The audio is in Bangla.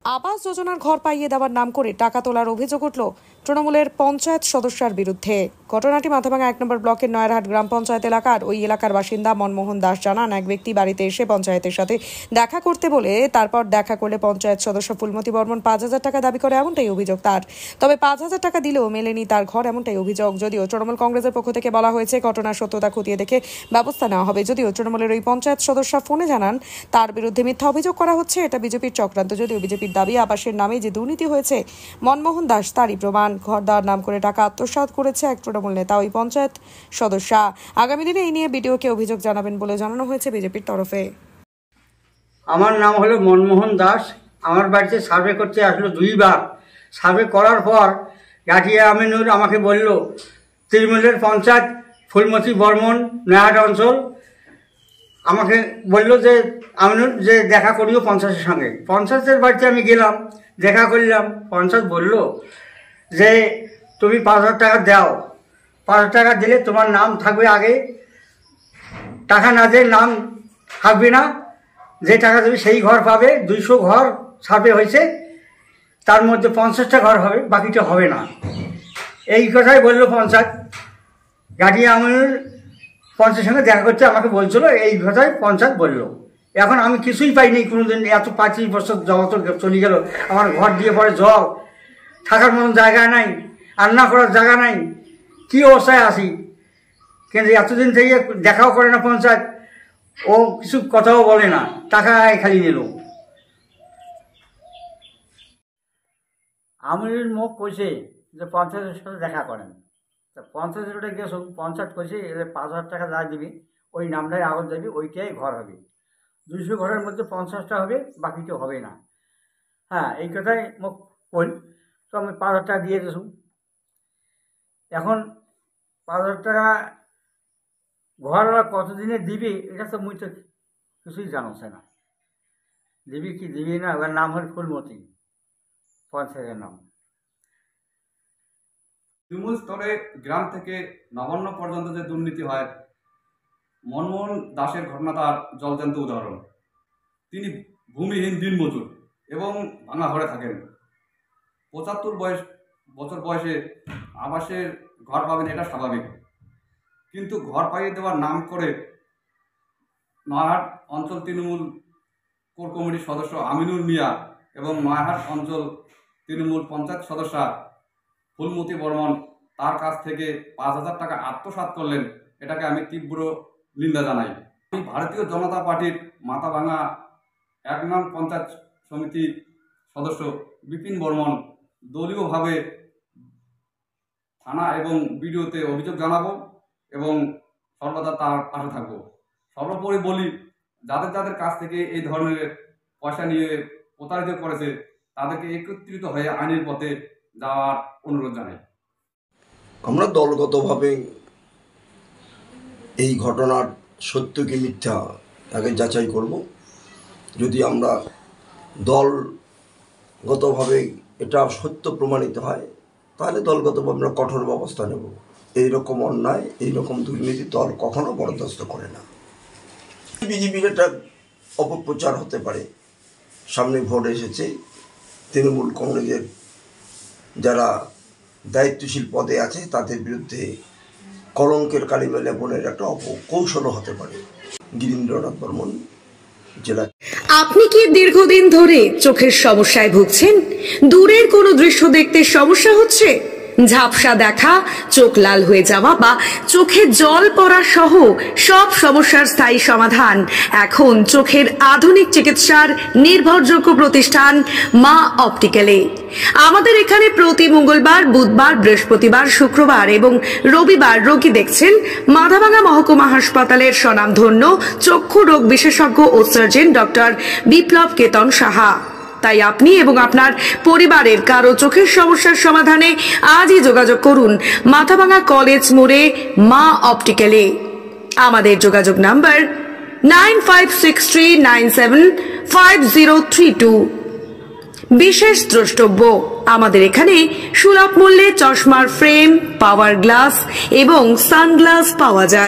আবাস যোজনার ঘর পাইয়ে দেওয়ার নাম করে টাকা তোলার অভিযোগ উঠল তৃণমূলের পঞ্চায়েত সদস্যের বিরুদ্ধে। ঘটনাটি মাথাভাঙা 1 নম্বর ব্লকের নয়ারহাট গ্রাম পঞ্চায়েত এলাকার। ওই এলাকার বাসিন্দা মনমোহন দাস জানান, এক ব্যক্তি বাড়িতে এসে পঞ্চায়েতের সাথে দেখা করতে বলে তারপর দেখা করলে পঞ্চায়েত সদস্য ফুলমতি বর্মন 5,000 টাকা দাবি করে, এমনটাই অভিযোগ তার। তবে 5,000 টাকা দিলেও মেলেনি তার ঘর, এমনটাই অভিযোগ। যদিও তৃণমূল কংগ্রেসের পক্ষ থেকে বলা হয়েছে ঘটনার সত্যতা খতিয়ে দেখে ব্যবস্থা নেওয়া হবে। যদিও তৃণমূলের ওই পঞ্চায়েত সদস্য ফোনে জানান তার বিরুদ্ধে মিথ্যা অভিযোগ করা হচ্ছে, এটা বিজেপির চক্রান্ত। যদিও বিজেপির দাবি আবাসের নামে যে দুর্নীতি হয়েছে মনমোহন দাস তারই প্রমাণ। ঘর দেওয়ার নাম করে টাকা আত্মসাৎ করেছে এক তৃণমূল নেতা, ওই পঞ্চায়েত সদস্য। আগামী দিনে এই নিয়ে বিডিওকে অভিযোগ জানাবেন বলে জানানো হয়েছে বিজেপির তরফে। আমার নাম হলো মনমোহন দাস। আমার বাড়িতে সার্ভে করতে আসলো 2 বার। সার্ভে করার পর গাটিয়া আমিনুর আমাকে বলল, তৃণমূলের পঞ্চায়েত ফুলমতি বর্মন নয়ারহাট অঞ্চল, আমাকে বলল যে আমিনুর যে দেখা করিও পঞ্চায়েতের সঙ্গে। পঞ্চায়েতের বাড়িতে আমি গেলাম, দেখা করলাম। পঞ্চায়েত বলল যে তুমি 5,000 টাকা দাও, 5,000 টাকা দিলে তোমার নাম থাকবে আগে, টাকা না দিয়ে নাম থাকবে না। যে টাকা দেবে সেই ঘর পাবে। 200 ঘর সার্ভে হয়েছে, তার মধ্যে 50টা ঘর হবে, বাকিটা হবে না। এই কথাই বললো পঞ্চায়েত। গাটিয়া আমিনুর পঞ্চায়েতের সঙ্গে দেখা করতে আমাকে বলছিল, এই কথাই পঞ্চায়েত বললো। এখন আমি কিছুই পাইনি কোনোদিন। এত 25 বছর জল তো চলে গেল, আমার ঘর দিয়ে পড়ে জল, থাকার মতন জায়গা নাই, রান্না করার জায়গা নাই, কী অবস্থায় আছি। কিন্তু এতদিন থেকে দেখাও করে না পঞ্চায়েত, ও কিছু কথাও বলে না, টাকা খালি নিল। আমির মুখ কইছে যে পঞ্চায়েতের সাথে দেখা করেন। তা পঞ্চায়েতের ওটা গেছো, পঞ্চায়েত কইছে 5,000 টাকা যা দিবি ওই নামটাই আবার যাবি, ওইটাই ঘর হবে। 200 ঘরের মধ্যে 50টা হবে, বাকিটা হবে না। হ্যাঁ, এই কথাই মুখ কই। তো আমি 5,000 টাকা দিয়ে দিয়েছি। এখন 5,000 টাকা ঘর কতদিনে দিবি এটা তো মুই তো কিছুই জানোছে না। দিবি কি দিবি না, ওর নাম হল ফুলমতি, পঞ্চায়েতের নাম। তৃণমূল স্তরে গ্রাম থেকে নবান্ন পর্যন্ত যে দুর্নীতি হয়, মনমোহন দাসের ঘটনা তার জলজান্ত উদাহরণ। তিনি ভূমিহীন দিনমজুর এবং ভাঙা ঘরে থাকেন। 75 বছর বয়সে আবাসের ঘর পাবেন, এটা স্বাভাবিক। কিন্তু ঘর পাইয়ে দেওয়ার নাম করে নয়ারহাট অঞ্চল তৃণমূল কোর কমিটির সদস্য আমিনুর মিয়া এবং নয়ারহাট অঞ্চল তৃণমূল পঞ্চায়েত সদস্য ফুলমতি বর্মন তার কাছ থেকে 5,000 টাকা আত্মসাৎ করলেন। এটাকে আমি তীব্র নিন্দা জানাই। আমি ভারতীয় জনতা পার্টির মাথাভাঙা 1 নং পঞ্চায়েত সমিতির সদস্য বিপিন বর্মন দলীয়ভাবে থানা এবং বিডিওতে অভিযোগ জানাবো এবং সর্বদা তার পাশে থাকবো। সর্বোপরি বলি, যাদের কাছ থেকে এই ধরনের পয়সা নিয়ে প্রতারিত করেছে তাদেরকে একত্রিত হয়ে আইনের পথে যাওয়ার অনুরোধ জানাই। আমরা দলগতভাবে এই ঘটনার সত্য কি মিথ্যা আগে যাচাই করব। যদি আমরা দলগতভাবে এটা সত্য প্রমাণিত হয় তাহলে দলগতভাবে আমরা কঠোর ব্যবস্থা নেব। এইরকম অন্যায়, এইরকম দুর্নীতি দল কখনো বরদাস্ত করে না। বিজেপির একটা অপপ্রচার হতে পারে। সামনে ভোট এসেছে, তৃণমূল কংগ্রেসের যারা দায়িত্বশীল পদে আছে তাদের বিরুদ্ধে কলঙ্কের কালিমা লেপনের একটা অপকৌশলও হতে পারে। গিরীন্দ্রনাথ বর্মন, জেলা। আপনি কি দীর্ঘদিন ধরে চোখের সমস্যায় ভুগছেন? দূরের কোনো দৃশ্য দেখতে সমস্যা হচ্ছে? ঝাপসা দেখা, চোখ লাল হয়ে যাওয়া বা চোখে জল পড়া সহ সব সমস্যার স্থায়ী সমাধান এখন চোখের আধুনিক চিকিৎসার নির্ভরযোগ্য প্রতিষ্ঠান মা অপটিক্যালে। আমাদের এখানে প্রতি মঙ্গলবার, বুধবার, বৃহস্পতিবার, শুক্রবার এবং রবিবার রোগী দেখছেন মাথাভাঙা মহকুমা হাসপাতালের স্বনামধন্য চক্ষু রোগ বিশেষজ্ঞ ও সার্জন ডক্টর বিপ্লব কেতন সাহা। তাই আপনি এবং আপনার পরিবারের কারো চোখের সমস্যার সমাধানে আজই যোগাযোগ করুন মাথাভাঙা কলেজ মোড়ে মা অপটিক্যালে। আমাদের যোগাযোগ নাম্বার 9563975032। বিশেষ দ্রষ্টব্য, আমাদের এখানে সুলভ মূল্যে চশমার ফ্রেম, পাওয়ার গ্লাস এবং সানগ্লাস পাওয়া যায়।